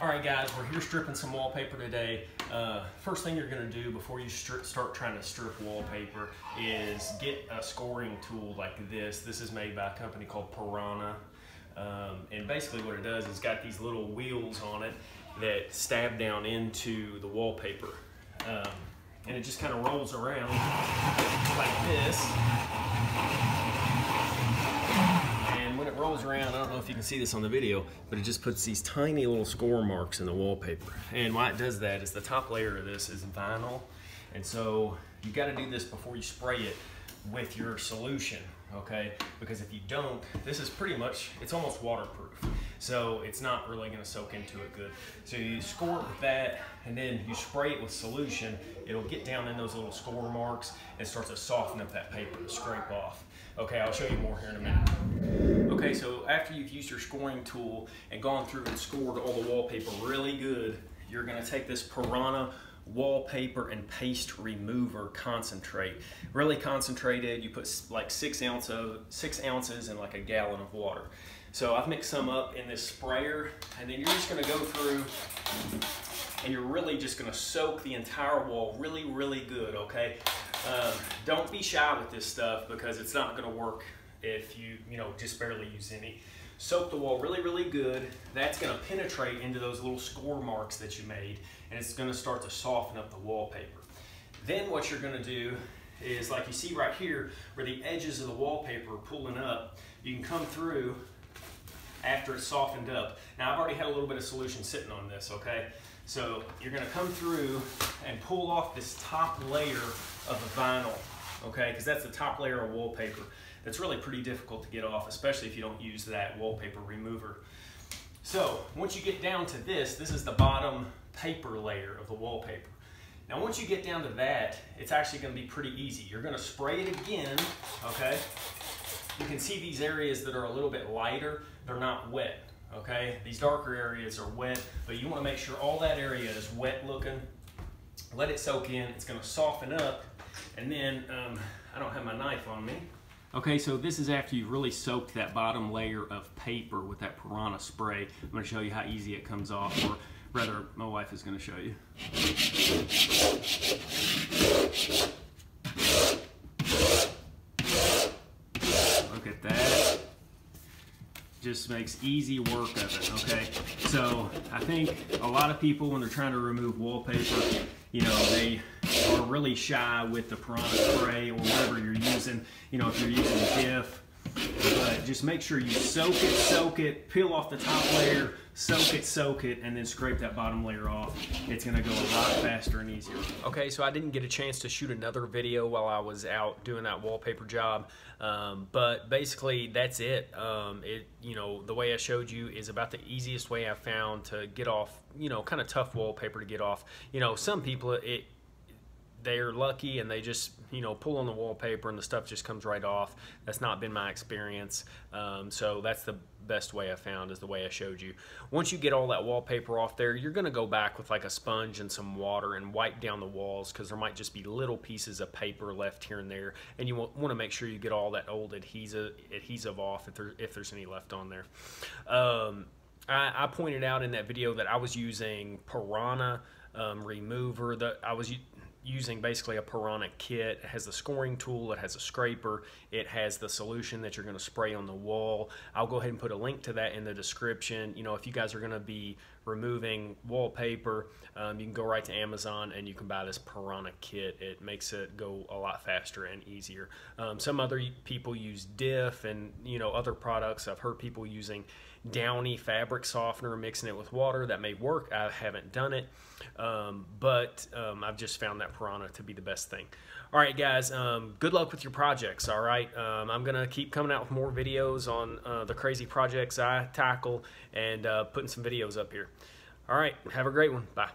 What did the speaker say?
Alright guys, we're here stripping some wallpaper today. First thing you're going to do before you start trying to strip wallpaper is get a scoring tool like this. This is made by a company called Pirahna. And basically what it does is got these little wheels on it that stab down into the wallpaper. And it just kind of rolls around like this. And when it rolls around, I don't know if you can see this on the video, but it just puts these tiny little score marks in the wallpaper. And why it does that is the top layer of this is vinyl. And so you got to do this before you spray it with your solution, okay? Because if you don't, this is pretty much, it's almost waterproof. So it's not really going to soak into it good. So you score it with that, and then you spray it with solution. It'll get down in those little score marks and start to soften up that paper to scrape off. Okay, I'll show you more here in a minute. Okay, so after you've used your scoring tool and gone through and scored all the wallpaper really good, you're going to take this Pirahna wallpaper and paste remover concentrate. Really concentrated. You put like 6 ounces in like a gallon of water. So I've mixed some up in this sprayer, and then you're just going to go through and you're really just going to soak the entire wall really, really good, okay? Don't be shy with this stuff because it's not going to work if you just barely use any. Soak the wall really, really good. That's going to penetrate into those little score marks that you made, and it's going to start to soften up the wallpaper. Then what you're going to do is, like you see right here, where the edges of the wallpaper are pulling up, you can come through after it's softened up. Now I've already had a little bit of solution sitting on this, okay? So you're going to come through and pull off this top layer of the vinyl, okay? Because that's the top layer of wallpaper. That's really pretty difficult to get off, especially if you don't use that wallpaper remover. So once you get down to this is the bottom paper layer of the wallpaper. Now once you get down to that, it's actually going to be pretty easy. You're going to spray it again, okay? You can see these areas that are a little bit lighter, they're not wet, okay? These darker areas are wet, but you want to make sure all that area is wet looking. Let it soak in, it's going to soften up, and then I don't have my knife on me. Okay, so this is after you've really soaked that bottom layer of paper with that Pirahna spray. I'm going to show you how easy it comes off, or rather, my wife is going to show you. Look at that. Just makes easy work of it, okay? So I think a lot of people, when they're trying to remove wallpaper, they are really shy with the Pirahna spray or whatever you're using, if you're using diff. But just make sure you soak it, peel off the top layer, soak it, and then scrape that bottom layer off. It's going to go a lot faster and easier. Okay, so I didn't get a chance to shoot another video while I was out doing that wallpaper job, but basically that's it. The way I showed you is about the easiest way I've found to get off, kind of tough wallpaper to get off. Some people, they're lucky and they just pull on the wallpaper and the stuff just comes right off. That's not been my experience. So that's the best way I found, is the way I showed you. Once you get all that wallpaper off there, you're going to go back with like a sponge and some water and wipe down the walls, because there might just be little pieces of paper left here and there, and you want to make sure you get all that old adhesive off if there's any left on there. I pointed out in that video that I was using Pirahna remover. I was using basically a Pirahna kit. It has the scoring tool, it has a scraper, it has the solution that you're going to spray on the wall. I'll go ahead and put a link to that in the description. If you guys are going to be removing wallpaper, you can go right to Amazon and you can buy this Pirahna kit. It makes it go a lot faster and easier. Some other people use diff and other products. I've heard people using Downy fabric softener, mixing it with water. That may work. I haven't done it, but I've just found that Pirahna to be the best thing. All right, guys, good luck with your projects, all right? I'm going to keep coming out with more videos on the crazy projects I tackle and putting some videos up here. All right, have a great one. Bye.